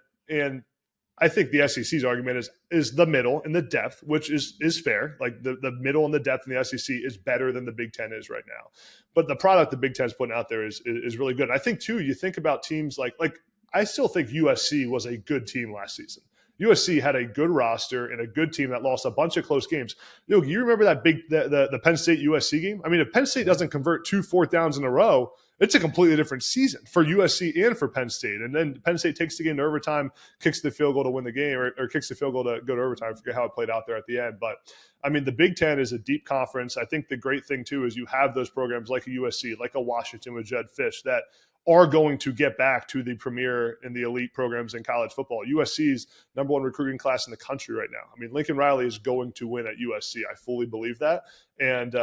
I think the SEC's argument is the middle and the depth, which is fair. Like the middle and the depth in the SEC is better than the Big Ten is right now. But the product the Big Ten's putting out there is really good. And I think too, you think about teams like I still think USC was a good team last season. USC had a good roster and a good team that lost a bunch of close games. You remember that the Penn State USC game? I mean, if Penn State doesn't convert 2 4th downs in a row, it's a completely different season for USC and for Penn State. And then Penn State takes the game to overtime, kicks the field goal to win the game, or kicks the field goal to go to overtime. I forget how it played out there at the end. But, I mean, the Big Ten is a deep conference. I think the great thing, too, is you have those programs like a USC, like a Washington with Jed Fish that are going to get back to the premier and the elite programs in college football. USC's number 1 recruiting class in the country right now. I mean, Lincoln Riley is going to win at USC. I fully believe that. And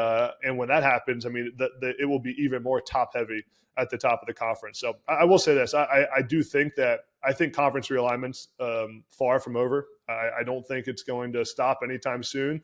when that happens, I mean, it will be even more top heavy at the top of the conference. So I will say this. I do think that conference realignment's far from over. I don't think it's going to stop anytime soon.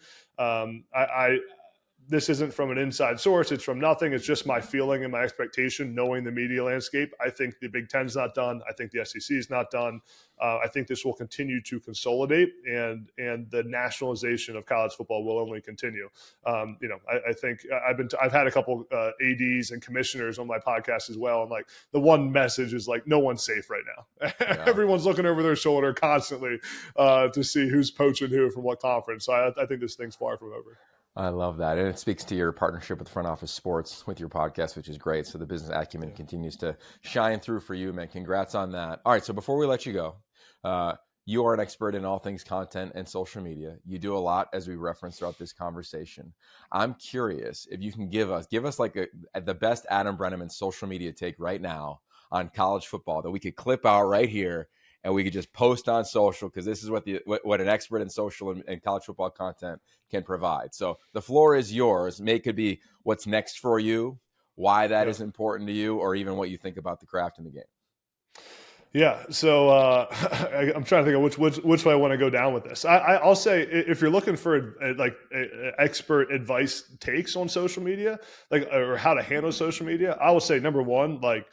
This isn't from an inside source. It's from nothing. It's just my feeling and my expectation, knowing the media landscape. I think the Big Ten's not done. I think the SEC is not done. I think this will continue to consolidate, and the nationalization of college football will only continue. I think I've had a couple ADs and commissioners on my podcast as well, and like the one message is like no one's safe right now. Yeah. Everyone's looking over their shoulder constantly to see who's poaching who from what conference. So I think this thing's far from over. I love that. And it speaks to your partnership with Front Office Sports with your podcast, which is great. So the business acumen continues to shine through for you, man. Congrats on that. All right. So before we let you go, you are an expert in all things content and social media. You do a lot, as we referenced throughout this conversation. I'm curious if you can give us like the best Adam Breneman social media take right now on college football that we could clip out right here and we could just post on social, because this is what an expert in social and college football content can provide. So the floor is yours. It could be what's next for you, why that is important to you, or even what you think about the craft in the game. Yeah, so I'm trying to think of which way I want to go down with this. I'll say, if you're looking for expert advice takes on social media, or how to handle social media, I will say number one, like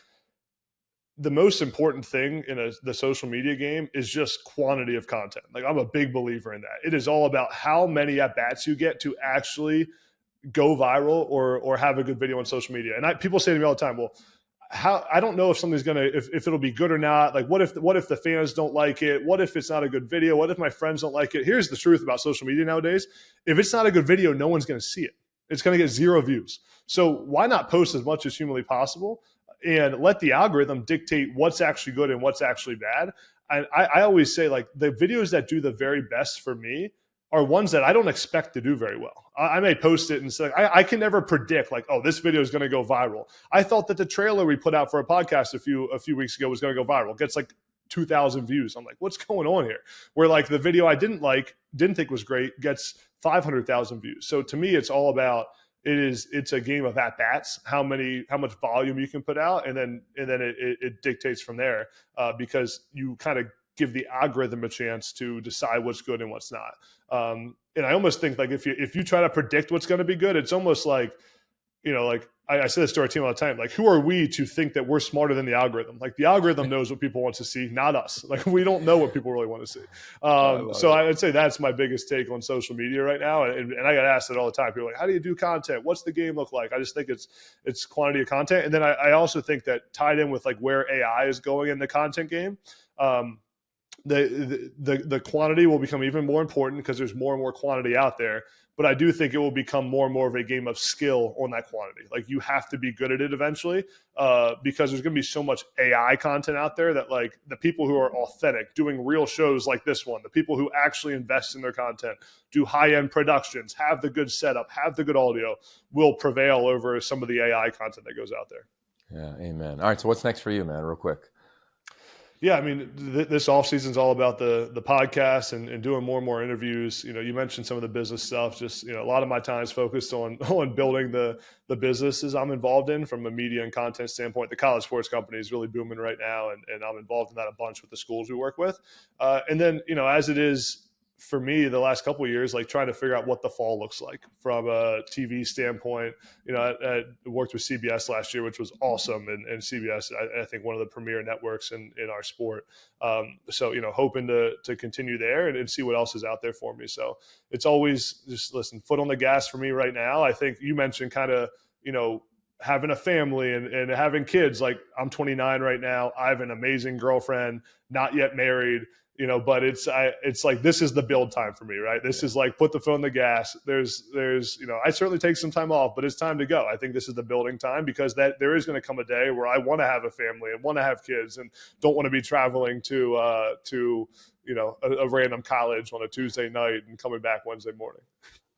the most important thing in the social media game is just quantity of content. Like I'm a big believer in that. It is all about how many at bats you get to actually go viral or have a good video on social media. And people say to me all the time, well, I don't know if something's gonna if it'll be good or not. Like what if the fans don't like it? What if it's not a good video? What if my friends don't like it? Here's the truth about social media nowadays. If it's not a good video, no one's gonna see it. It's gonna get 0 views. So why not post as much as humanly possible and let the algorithm dictate what's actually good and what's actually bad? And I always say, like, the videos that do the very best for me are ones that I don't expect to do very well. I may post it and say, I can never predict, like, oh, this video is going to go viral. I thought that the trailer we put out for a podcast a few weeks ago was going to go viral. It gets like 2,000 views. I'm like, what's going on here? Where like the video I didn't think was great, gets 500,000 views. So to me, it's all about, it's a game of at bats, how much volume you can put out, and then it dictates from there, because you kind of give the algorithm a chance to decide what's good and what's not. And I almost think, like, if you try to predict what's going to be good, it's almost like, like I say this to our team all the time, like, who are we to think that we're smarter than the algorithm? Like, the algorithm knows what people want to see, not us. Like, we don't know what people really want to see. So I would say that's my biggest take on social media right now. And I get asked it all the time. People are like, how do you do content? What's the game look like? I just think it's quantity of content. And then I also think that tied in with like where AI is going in the content game, the quantity will become even more important because there's more and more quantity out there. But I do think it will become more and more of a game of skill on that quantity. Like, you have to be good at it eventually, because there's going to be so much AI content out there that, like, the people who are authentic, doing real shows like this one, the people who actually invest in their content, do high-end productions, have the good setup, have the good audio, will prevail over some of the AI content that goes out there. Yeah, amen. All right, so what's next for you, man, real quick? Yeah, I mean, this offseason is all about the podcast and doing more and more interviews. You mentioned some of the business stuff. Just, a lot of my time is focused on building the businesses I'm involved in from a media and content standpoint. The college sports company is really booming right now, and I'm involved in that a bunch with the schools we work with. And then, as it is for me the last couple of years, like, trying to figure out what the fall looks like from a TV standpoint. I worked with CBS last year, which was awesome. And CBS, I think, one of the premier networks in our sport. So, hoping to continue there and see what else is out there for me. So it's always just, listen, foot on the gas for me right now. I think you mentioned kind of, having a family and having kids. Like, I'm 29 right now. I have an amazing girlfriend, not yet married. But it's like, this is the build time for me, right? This is like, put the foot on the gas. There's, I certainly take some time off, but it's time to go. I think this is the building time, because that there is going to come a day where I want to have a family and want to have kids and don't want to be traveling to a random college on a Tuesday night and coming back Wednesday morning.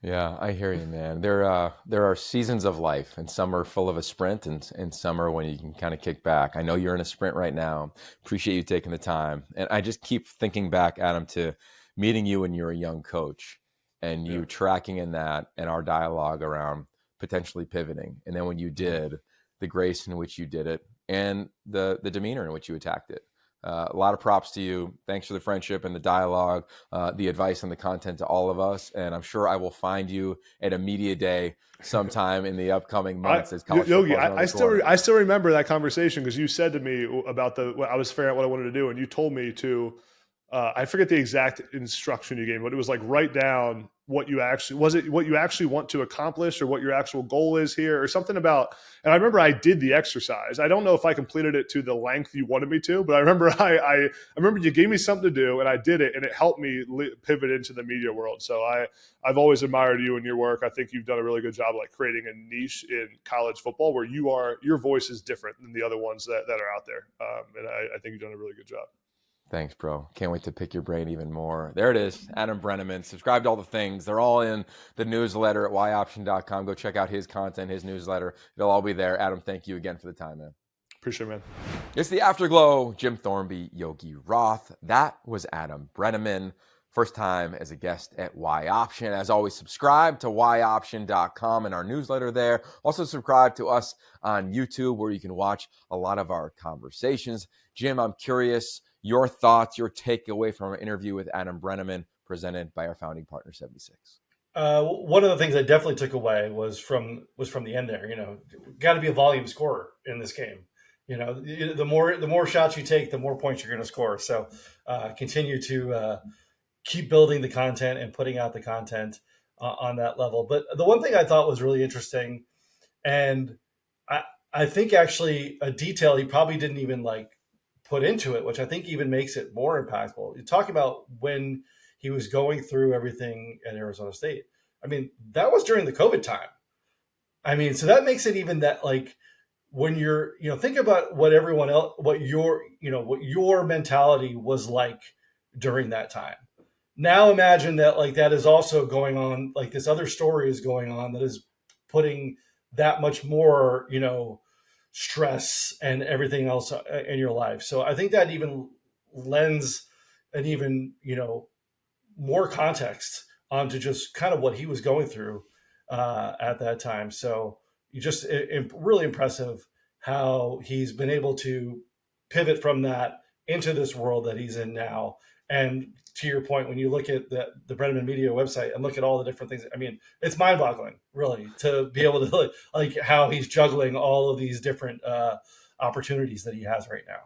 Yeah, I hear you, man. There are seasons of life, and some are full of a sprint, and some are when you can kind of kick back. I know you're in a sprint right now. Appreciate you taking the time. And I just keep thinking back, Adam, to meeting you when you were a young coach, and you tracking in that, and our dialogue around potentially pivoting. And then when you did, the grace in which you did it, and the demeanor in which you attacked it. A lot of props to you. Thanks for the friendship and the dialogue, the advice and the content to all of us. And I'm sure I will find you at a media day sometime in the upcoming months. As college Yogi, I still remember that conversation, because you said to me about I was figuring out what I wanted to do, and you told me to, I forget the exact instruction you gave me, but it was like, write down what you actually want to accomplish, or what your actual goal is here, or something about. And I remember I did the exercise. I don't know if I completed it to the length you wanted me to, but I remember I remember you gave me something to do, and I did it, and it helped me pivot into the media world. So I've always admired you and your work. I think you've done a really good job, like, creating a niche in college football where your voice is different than the other ones that are out there. And I think you've done a really good job. Thanks, bro. Can't wait to pick your brain even more. There it is, Adam Breneman. Subscribe to all the things. They're all in the newsletter at yoption.com. Go check out his content, his newsletter. It'll all be there. Adam, thank you again for the time, man. Appreciate it, man. It's the Afterglow. Jim Thornby, Yogi Roth. That was Adam Breneman. First time as a guest at Y Option. As always, subscribe to yoption.com and our newsletter there. Also subscribe to us on YouTube where you can watch a lot of our conversations. Jim, I'm curious, your thoughts, your takeaway from our interview with Adam Breneman presented by our founding partner, 76. One of the things I definitely took away was from the end there. Got to be a volume scorer in this game. The more shots you take, the more points you're going to score. So continue to keep building the content and putting out the content on that level. But the one thing I thought was really interesting, and I think actually a detail he probably didn't even put into it, which I think even makes it more impactful. You talk about when he was going through everything at Arizona State. I mean, that was during the COVID time. I mean, so that makes it even that when you're, think about what everyone else, what your mentality was like during that time. Now imagine that that is also going on, this other story is going on that is putting that much more, stress and everything else in your life. So I think that even lends an even, more context onto just kind of what he was going through at that time. So you just really impressive how he's been able to pivot from that into this world that he's in now. And to your point, when you look at the Breneman Media website and look at all the different things, I mean, it's mind-boggling, really, to be able to how he's juggling all of these different opportunities that he has right now.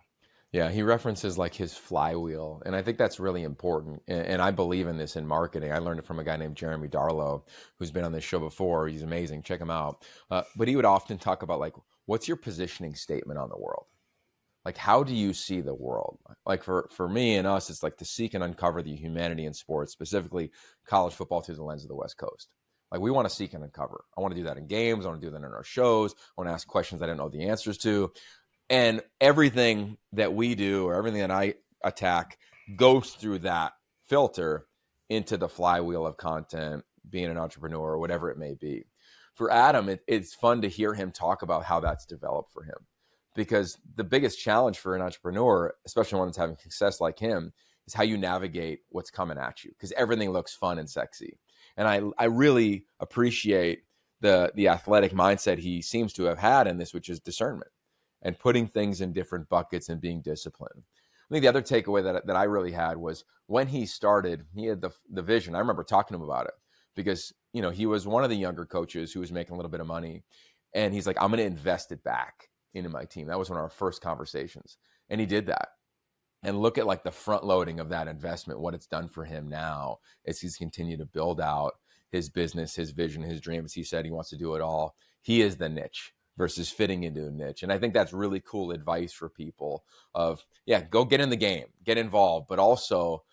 Yeah, he references his flywheel, and I think that's really important. And I believe in this in marketing. I learned it from a guy named Jeremy Darlow, who's been on this show before. He's amazing. Check him out. But he would often talk about what's your positioning statement on the world? How do you see the world? For me and us, it's to seek and uncover the humanity in sports, specifically college football through the lens of the West Coast. We want to seek and uncover. I want to do that in games. I want to do that in our shows. I want to ask questions I didn't know the answers to. And everything that we do or everything that I attack goes through that filter into the flywheel of content, being an entrepreneur or whatever it may be. For Adam, it's fun to hear him talk about how that's developed for him. Because the biggest challenge for an entrepreneur, especially one that's having success like him, is how you navigate what's coming at you. Because everything looks fun and sexy. And I really appreciate the athletic mindset he seems to have had in this, which is discernment and putting things in different buckets and being disciplined. I think the other takeaway that I really had was when he started, he had the vision. I remember talking to him about it because, he was one of the younger coaches who was making a little bit of money. And he's like, I'm going to invest it back into my team. That was one of our first conversations. And he did that. And look at the front loading of that investment, what it's done for him now as he's continued to build out his business, his vision, his dreams. He said he wants to do it all. He is the niche versus fitting into a niche. And I think that's really cool advice for people of, go get in the game, get involved, but also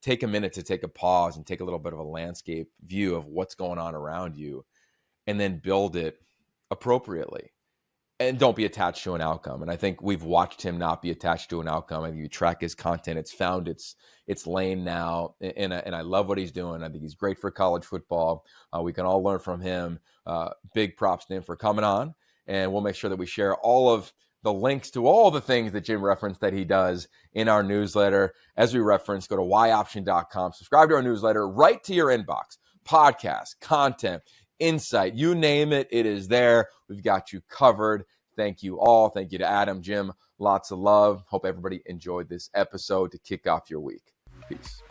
take a minute to take a pause and take a little bit of a landscape view of what's going on around you and then build it appropriately. And don't be attached to an outcome. And I think we've watched him not be attached to an outcome. I think you track his content. It's found its lane now. And I love what he's doing. I think he's great for college football. We can all learn from him. Big props to him for coming on. And we'll make sure that we share all of the links to all the things that Jim referenced that he does in our newsletter. As we referenced, go to yoption.com, subscribe to our newsletter, right to your inbox, podcast, content, insight, you name it, it is there. We've got you covered. Thank you all. Thank you to Adam, Jim. Lots of love. Hope everybody enjoyed this episode to kick off your week. Peace.